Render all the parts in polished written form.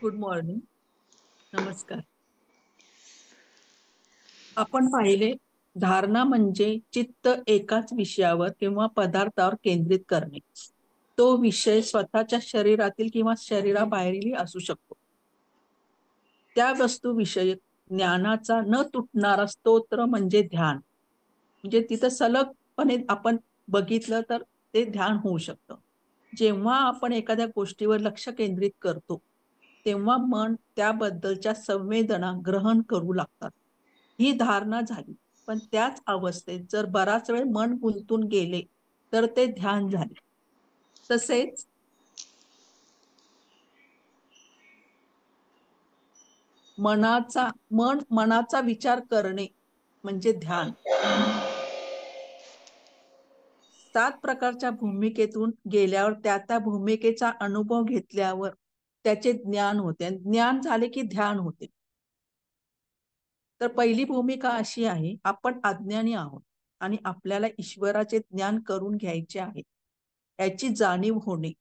Good morning. नमस्कार. आपण पाहिले, धारणा म्हणजे चित्त एकाच विषयावर किंवा पदार्थावर केंद्रित करणे. तो विषय स्वतःच्या शरीरातील किंवा शरीराबाहेरील असू शकतो. त्या वस्तूविषयक ज्ञानाचा न तुटणारा स्तोत्र म्हणजे ध्यान. म्हणजे तिथं सलगपणे आपण बघितलं तर ते ध्यान होऊ शकतं. जेव्हा आपण एखाद्या गोष्टीवर लक्ष केंद्रित करतो, तेव्हा मन त्याबद्दलच्या संवेदना ग्रहण करू लागतात. ही धारणा झाली. पण त्याच अवस्थेत जर बराच वेळ मन गुंतून गेले, तर ते ध्यान झाले. तसेच मनाचा विचार करणे म्हणजे ध्यान. 7 प्रकारच्या भूमिकेतून गेल्यावर त्या भूमिकेचा अनुभव घेतल्यावर त्याचे ज्ञान होते आणि ज्ञान झाले की ध्यान होते. तर पहिली भूमिका अशी आहे, आपण अज्ञानी आहोत आणि आपल्याला ईश्वराचे ज्ञान करून घ्यायचे आहे. याची जाणीव होणे.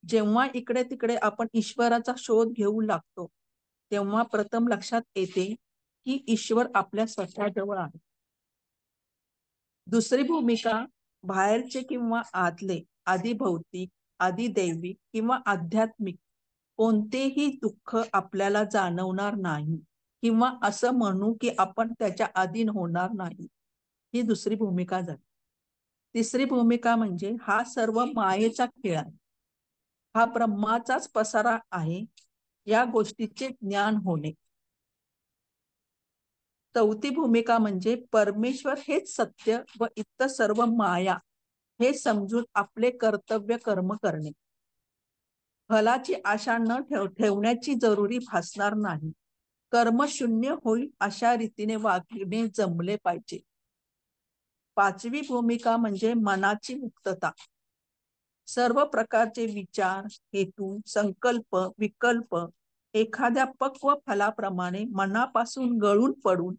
जेव्हा इकडे-तिकडे आपण ईश्वराचा शोध घेऊ लागतो, तेव्हा प्रथम लक्षात येते, की ईश्वर आपल्या स्वतःजवळ आहे. दुसरी भूमिका बाहेरचे किंवा आतले, आधी भौतिक, आधी दैविक किंवा आध्यात्मिक कोणतेही दुःख आपल्याला जाणवणार नाही किंवा असं म्हणू की आपण त्याच्या अधीन होणार नाही. ही दुसरी भूमिका झाली. तिसरी भूमिका म्हणजे हा सर्व मायेचा खेळ आहे. हा ब्रह्माचाच पसारा आहे. या गोष्टीचे ज्ञान होणे. चौथी भूमिका म्हणजे परमेश्वर हेच सत्य व इतर सर्व माया हे समजून आपले कर्तव्य कर्म करणे. फलाची आशा न ठेवण्याची जरुरी भासणार नाही. कर्म शून्य होईल अशा रीतीने वागणे जमले पाहिजे. पाचवी भूमिका म्हणजे मनाची मुक्तता. सर्व प्रकारचे विचार, हेतू, संकल्प, विकल्प एखाद्या पक्व फलाप्रमाणे मनापासून गळून पडून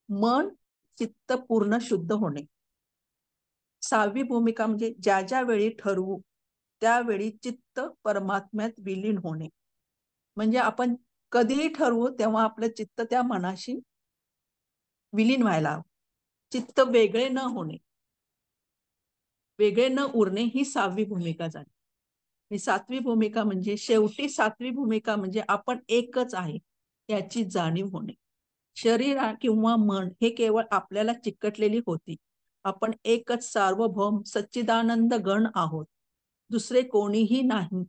मन, चित्त पूर्ण शुद्ध होणे. सहावी भूमिका म्हणजे ज्या वेळी ठरवू त्यावेळी चित्त परमात्म्यात विलीन होणे. म्हणजे आपण कधीही ठरवू तेव्हा आपलं चित्त त्या मनाशी विलीन व्हायला हवं. चित्त वेगळे न होणे, वेगळे न उरणे ही सहावी भूमिका झाली. आणि सातवी भूमिका म्हणजे शेवटी सातवी भूमिका म्हणजे आपण एकच आहे याची जाणीव होणे. शरीर किंवा मन हे केवळ आपल्याला चिकटलेली होती. आपण एकच सार्वभौम सच्चिदानंद गण आहोत. दुसरे कोणीही नाही.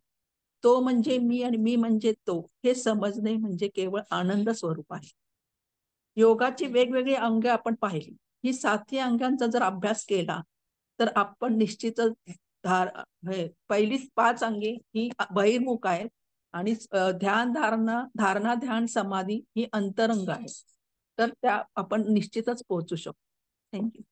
तो म्हणजे मी आणि मी म्हणजे तो हे समजणे म्हणजे केवळ आनंद स्वरूप आहे. योगाची वेगवेगळी अंगे आपण पाहिली. ही 7ही अंगांचा जर अभ्यास केला, तर आपण निश्चितच धार पहिली 5 अंगे ही बहिर्मुख आहेत आणि ध्यान, धारणा, ध्यान, समाधी ही अंतरंग आहे. तर त्या आपण निश्चितच पोहोचू शकतो. Thank you.